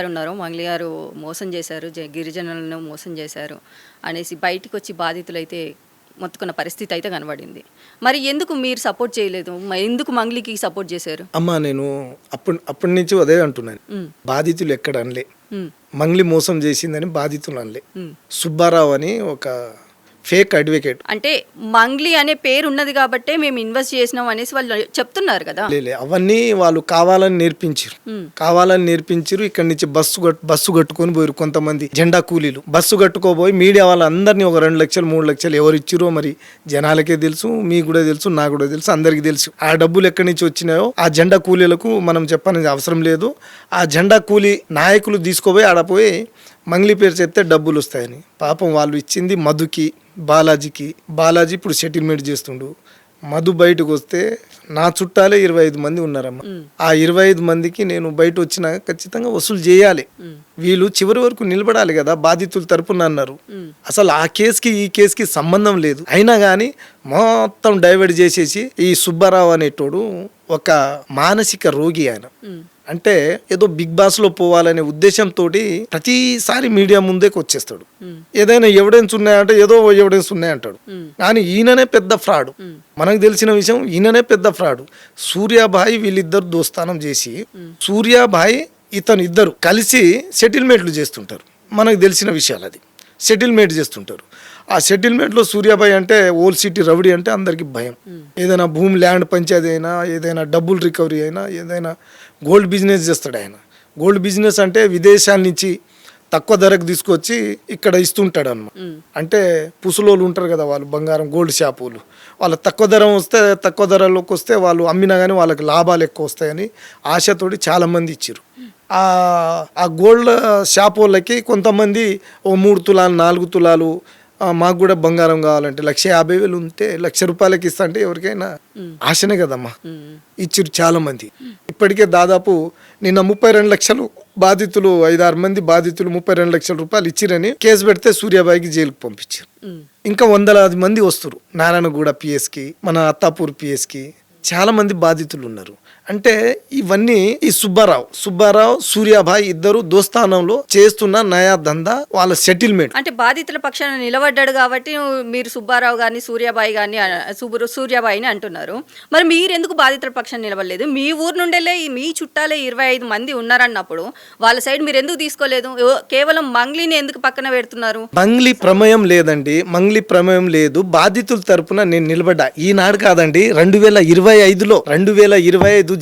ఉన్నారు. మంగ్లీ గారు మోసం చేశారు, గిరిజనులను మోసం చేశారు అనేసి బయటికొచ్చి బాధితులైతే మొత్తుకున్న పరిస్థితి అయితే కనబడింది. మరి ఎందుకు మీరు సపోర్ట్ చేయలేదు? ఎందుకు మంగ్లీకి సపోర్ట్ చేశారు? అమ్మా నేను అప్పటి నుంచి అదే అంటున్నాను. బాధితులు ఎక్కడ అనలే. మంగ్లీ మోసం చేసిందని బాధితులు అనలే. సుబ్బారావు అని ఒక ఫేక్ అడ్వకేట్, అంటే మంగ్లీ అనే పేరు ఉన్నది కాబట్టే మేము ఇన్వెస్ట్ చేసినాం అనేసి వాళ్ళు చెప్తున్నారు కదా. అవన్నీ వాళ్ళు కావాలని నేర్పించారు. ఇక్కడి నుంచి బస్సు కట్టుకొని పోయారు కొంతమంది జెండా కూలీలు. బస్సు కట్టుకోబోయి మీడియా వాళ్ళందరినీ ఒక 2 లక్షలు 3 లక్షలు ఎవరు ఇచ్చిరో మరి జనాలకే తెలుసు, మీకు కూడా తెలుసు, నాకు కూడా తెలుసు, అందరికి తెలుసు. ఆ డబ్బులు ఎక్కడి నుంచి వచ్చినాయో ఆ జెండా కూలీలకు మనం చెప్పనేది అవసరం లేదు. ఆ జెండా కూలీ నాయకులు తీసుకోపోయి ఆడపోయి మంగ్లీ పేరు చెప్తే డబ్బులు వస్తాయని పాపం వాళ్ళు ఇచ్చింది మధుకి, బాలాజీ ఇప్పుడు సెటిల్మెంట్ చేస్తుండు. మధు బయటకు వస్తే నా చుట్టాలే 25 మంది ఉన్నారమ్మ. ఆ 25 మందికి నేను బయట వచ్చినా ఖచ్చితంగా వసూలు చేయాలి. వీళ్ళు చివరి వరకు నిలబడాలి కదా, బాధితుల తరపున అన్నారు. అసలు ఆ కేసుకి ఈ కేసుకి సంబంధం లేదు. అయినా కానీ మొత్తం డైవర్ట్ చేసేసి ఈ సుబ్బారావు అనేటోడు ఒక మానసిక రోగి. ఆయన అంటే ఏదో బిగ్ బాస్ లో పోవాలనే ఉద్దేశంతో ప్రతిసారి మీడియా ముందేకి వచ్చేస్తాడు. ఏదైనా ఎవిడెన్స్ ఉన్నాయంటే ఏదో ఎవిడెన్స్ ఉన్నాయంటాడు. కానీ ఈయననే పెద్ద ఫ్రాడ్. మనకు తెలిసిన విషయం ఈయననే పెద్ద ఫ్రాడ్. సూర్యాబాయి వీళ్ళిద్దరు దోస్తానం చేసి సూర్యాబాయి ఇద్దరు కలిసి సెటిల్మెంట్లు చేస్తుంటారు. మనకు తెలిసిన విషయాలు అది. సెటిల్మెంట్ చేస్తుంటారు. ఆ సెటిల్మెంట్లో సూర్యాబాయి అంటే ఓల్డ్ సిటీ రౌడీ అంటే అందరికి భయం. ఏదైనా భూమి ల్యాండ్ పంచాయతీ అయినా, ఏదైనా డబ్బులు రికవరీ అయినా, ఏదైనా గోల్డ్ బిజినెస్ చేస్తాడు ఆయన. గోల్డ్ బిజినెస్ అంటే విదేశాల నుంచి తక్కువ ధరకు తీసుకొచ్చి ఇక్కడ ఇస్తుంటాడు అన్నమాట. అంటే పుసులోళ్ళు ఉంటారు కదా, వాళ్ళు బంగారం గోల్డ్ షాపులు, వాళ్ళు తక్కువ ధరలోకి వస్తే వాళ్ళు అమ్మినా కానీ వాళ్ళకి లాభాలు ఎక్కువ వస్తాయని ఆశతోటి చాలామంది ఇచ్చారు. ఆ గోల్డ్ షాప్ వాళ్ళకి కొంతమంది ఓ 3 తులాలు 4 తులాలు మాకు కూడా బంగారం కావాలంటే 1,50,000 ఉంటే 1,00,000 రూపాయలకి ఇస్తా అంటే ఎవరికైనా ఆశనే కదమ్మా. ఇచ్చిరు చాలా మంది. ఇప్పటికే దాదాపు నిన్న 32 లక్షలు బాధితులు 5-6 మంది బాధితులు 32 లక్షల రూపాయలు ఇచ్చిరని కేసు పెడితే సూర్యాబాయికి జైలుకు పంపించారు. ఇంకా 100 మంది వస్తారు. నారాయణగూడ పిఎస్కి, మన అత్తాపూర్ పిఎస్కి చాలా మంది బాధితులు ఉన్నారు. అంటే ఇవన్నీ ఈ సుబ్బారావు సూర్యాబాయి ఇద్దరు దోస్తానంలో చేస్తున్న నయా దందా, వాళ్ళ సెటిల్మెంట్. అంటే బాధితుల పక్షాన నిలబడ్డాడు కాబట్టి మీరు సుబ్బారావు గారిని సూర్యాబాయిని అంటున్నారు. మరి మీరు ఎందుకు బాధితుల పక్షాన నిలబడలేదు? మీ ఊరు నుండే మీ చుట్టాలే 25 మంది ఉన్నారన్నప్పుడు వాళ్ళ సైడ్ మీరు ఎందుకు తీసుకోలేదు? కేవలం మంగ్లీని ఎందుకు పక్కన పెడుతున్నారు? మంగ్లీ ప్రమేయం లేదండి, మంగ్లీ ప్రమేయం లేదు. బాధితుల తరపున నేను నిలబడ్డా. ఈనాడు కాదండి, 2025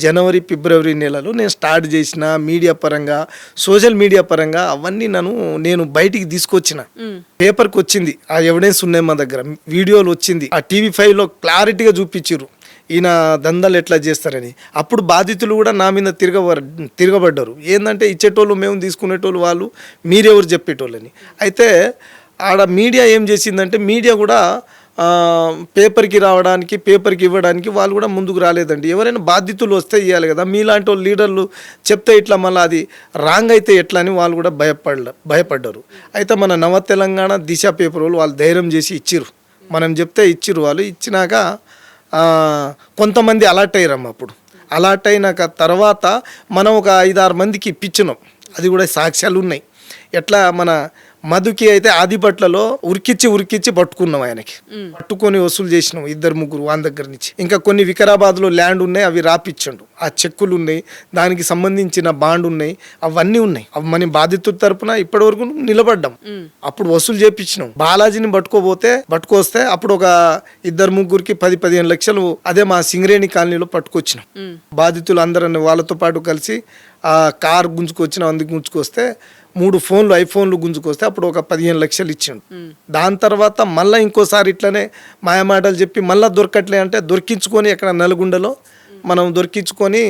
జనవరి ఫిబ్రవరి నెలలో నేను స్టార్ట్ చేసిన మీడియా పరంగా, సోషల్ మీడియా పరంగా అవన్నీ నేను బయటికి తీసుకొచ్చిన. పేపర్కి వచ్చింది, ఆ ఎవిడెన్స్ ఉన్నాయి మా దగ్గర, వీడియోలు వచ్చింది, ఆ TV5లో క్లారిటీగా చూపించారు ఈయన దందాలు ఎట్లా చేస్తారని. అప్పుడు బాధితులు కూడా నా మీద తిరగబడ్డారు. ఏంటంటే ఇచ్చేటోళ్ళు మేము, తీసుకునేటోళ్ళు వాళ్ళు, మీరెవరు చెప్పేటోళ్ళని. అయితే ఆడ మీడియా ఏం చేసిందంటే, మీడియా కూడా పేపర్కి ఇవ్వడానికి వాళ్ళు కూడా ముందుకు రాలేదండి. ఎవరైనా బాధితులు వస్తే ఇవ్వాలి కదా, మీలాంటి వాళ్ళు లీడర్లు చెప్తే ఇట్లా మళ్ళీ అది రాంగ్ అయితే ఎట్లా అని వాళ్ళు కూడా భయపడ్డారు. అయితే మన నవ తెలంగాణ దిశ పేపర్ వాళ్ళు ధైర్యం చేసి ఇచ్చిర్రు. మనం చెప్తే ఇచ్చిర్రు. వాళ్ళు ఇచ్చినాక కొంతమంది అలర్ట్ అయ్యారమ్మ. అప్పుడు అలర్ట్ అయినాక తర్వాత మనం ఒక 5-6 మందికి ఇప్పించినాం. అది కూడా సాక్ష్యాలు ఉన్నాయి. ఎట్లా మన మధుకి అయితే ఆదిపట్లలో ఉరికిచ్చి పట్టుకున్నాం. ఆయనకి పట్టుకొని వసూలు చేసినాం 2-3 వాని దగ్గర నుంచి. ఇంకా కొన్ని వికారాబాద్లో ల్యాండ్ ఉన్నాయి, అవి రాపిచ్చండు. ఆ చెక్కులు ఉన్నాయి, దానికి సంబంధించిన బాండ్ ఉన్నాయి, అవన్నీ ఉన్నాయి. అవి మన బాధితుల తరపున ఇప్పటి వరకు నిలబడ్డాం. అప్పుడు వసూలు చేపించినాం. బాలాజీని పట్టుకొస్తే అప్పుడు ఒక 2-3కి 10-15 లక్షలు అదే మా సింగరేణి కాలనీలో పట్టుకొచ్చినాం. బాధితులు అందరూ వాళ్ళతో పాటు కలిసి ఆ కార్ గుంజుకొస్తే 3 ఫోన్లు ఐఫోన్లు గుంజుకొస్తే అప్పుడు ఒక 15 లక్షలు ఇచ్చిండు. దాని తర్వాత మళ్ళీ ఇంకోసారి ఇట్లనే మాయమాటలు చెప్పి మళ్ళీ దొరకట్లే అంటే దొరికించుకొని ఎక్కడ నల్గొండలో మనం దొరికించుకొని